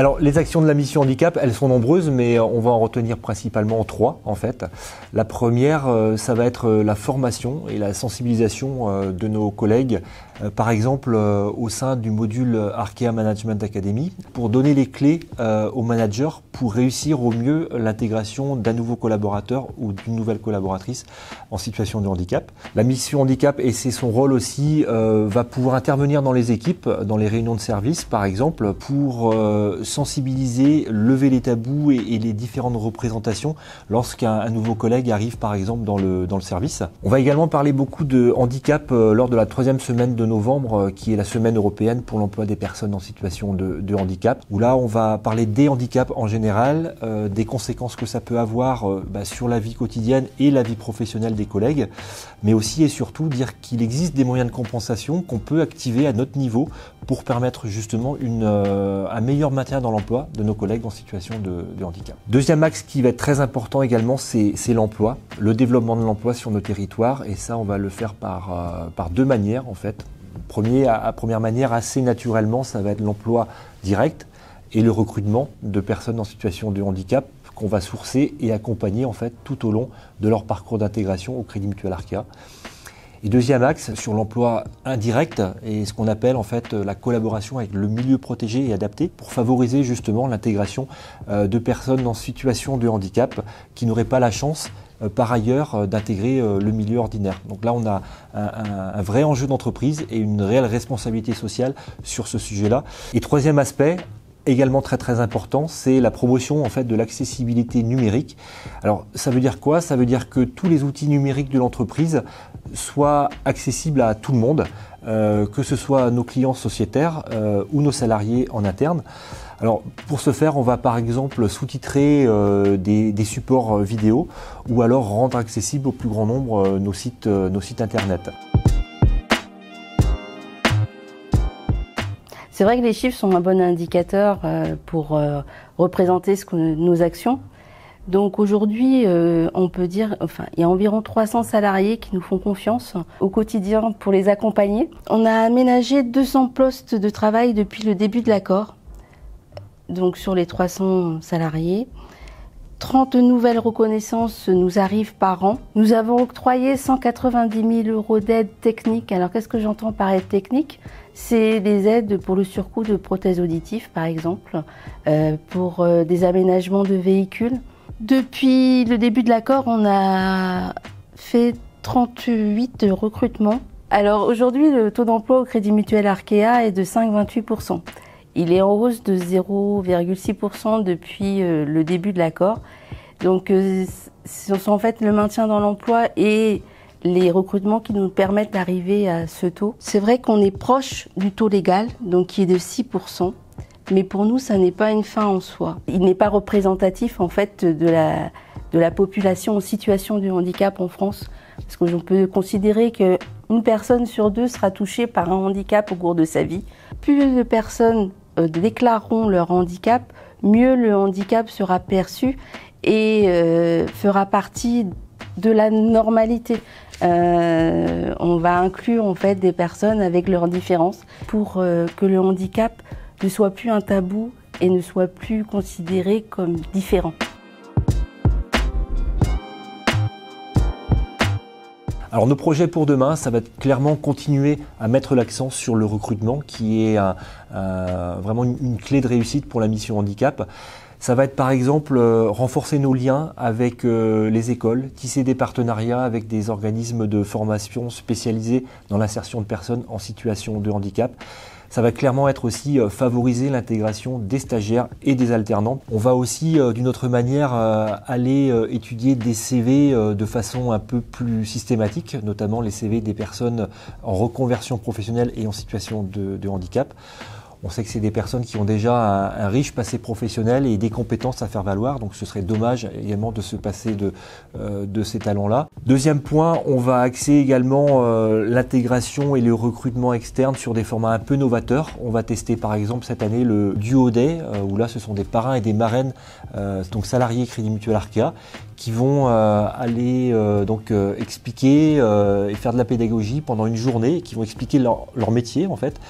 Alors, les actions de la mission handicap, elles sont nombreuses, mais on va en retenir principalement 3 en fait. La première, ça va être la formation et la sensibilisation de nos collègues, par exemple au sein du module Arkea Management Academy, pour donner les clés aux managers pour réussir au mieux l'intégration d'un nouveau collaborateur ou d'une nouvelle collaboratrice en situation de handicap. La mission handicap, et c'est son rôle aussi, va pouvoir intervenir dans les équipes, dans les réunions de service par exemple, pour sensibiliser, lever les tabous et les différentes représentations lorsqu'un nouveau collègue arrive par exemple dans le service. On va également parler beaucoup de handicap lors de la 3e semaine de novembre, qui est la semaine européenne pour l'emploi des personnes en situation de handicap, où là on va parler des handicaps en général, des conséquences que ça peut avoir sur la vie quotidienne et la vie professionnelle des collègues, mais aussi et surtout dire qu'il existe des moyens de compensation qu'on peut activer à notre niveau pour permettre justement un meilleur maintien dans l'emploi de nos collègues en situation de handicap. Deuxième axe qui va être très important également, c'est l'emploi, le développement de l'emploi sur nos territoires, et ça on va le faire par 2 manières en fait. Première manière, assez naturellement, ça va être l'emploi direct et le recrutement de personnes en situation de handicap qu'on va sourcer et accompagner en fait tout au long de leur parcours d'intégration au Crédit Mutuel Arkea. Et deuxième axe sur l'emploi indirect et ce qu'on appelle en fait la collaboration avec le milieu protégé et adapté pour favoriser justement l'intégration de personnes en situation de handicap qui n'auraient pas la chance par ailleurs d'intégrer le milieu ordinaire. Donc là on a un vrai enjeu d'entreprise et une réelle responsabilité sociale sur ce sujet-là. Et troisième aspect, également très important, c'est la promotion en fait de l'accessibilité numérique. Alors ça veut dire quoi? Ça veut dire que tous les outils numériques de l'entreprise soient accessibles à tout le monde, que ce soit nos clients sociétaires ou nos salariés en interne. Alors pour ce faire, on va par exemple sous-titrer des supports vidéo ou alors rendre accessible au plus grand nombre nos sites internet. C'est vrai que les chiffres sont un bon indicateur pour représenter nos actions. Donc aujourd'hui, on peut dire, il y a environ 300 salariés qui nous font confiance au quotidien pour les accompagner. On a aménagé 200 postes de travail depuis le début de l'accord, donc sur les 300 salariés. 30 nouvelles reconnaissances nous arrivent par an. Nous avons octroyé 190 000 € d'aide technique. Alors qu'est-ce que j'entends par aide technique? C'est des aides pour le surcoût de prothèses auditives par exemple, pour des aménagements de véhicules. Depuis le début de l'accord, on a fait 38 recrutements. Alors aujourd'hui, le taux d'emploi au Crédit Mutuel Arkea est de 5,28%. Il est en hausse de 0,6% depuis le début de l'accord. Donc c'est en fait le maintien dans l'emploi et les recrutements qui nous permettent d'arriver à ce taux. C'est vrai qu'on est proche du taux légal, donc qui est de 6%, mais pour nous, ça n'est pas une fin en soi. Il n'est pas représentatif en fait de la population en situation de handicap en France, parce que l'on peut considérer qu'une personne sur 2 sera touchée par un handicap au cours de sa vie. Plus de personnes déclareront leur handicap, mieux le handicap sera perçu et fera partie de la normalité. On va inclure en fait des personnes avec leurs différences pour que le handicap ne soit plus un tabou et ne soit plus considéré comme différent. Alors nos projets pour demain, ça va être clairement continuer à mettre l'accent sur le recrutement qui est vraiment une clé de réussite pour la mission handicap. Ça va être par exemple renforcer nos liens avec les écoles, tisser des partenariats avec des organismes de formation spécialisés dans l'insertion de personnes en situation de handicap. Ça va clairement être aussi favoriser l'intégration des stagiaires et des alternants. On va aussi d'une autre manière aller étudier des CV de façon un peu plus systématique, notamment les CV des personnes en reconversion professionnelle et en situation de handicap. On sait que c'est des personnes qui ont déjà un riche passé professionnel et des compétences à faire valoir, donc ce serait dommage également de se passer de ces talents-là. Deuxième point, on va axer également l'intégration et le recrutement externe sur des formats un peu novateurs. On va tester par exemple cette année le Duo Day, où là ce sont des parrains et des marraines, donc salariés Crédit Mutuel Arkea, qui vont aller expliquer et faire de la pédagogie pendant une journée, qui vont expliquer leur métier en fait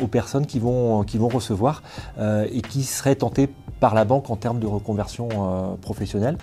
aux personnes qui vont recevoir et qui seraient tentées par la banque en termes de reconversion professionnelle.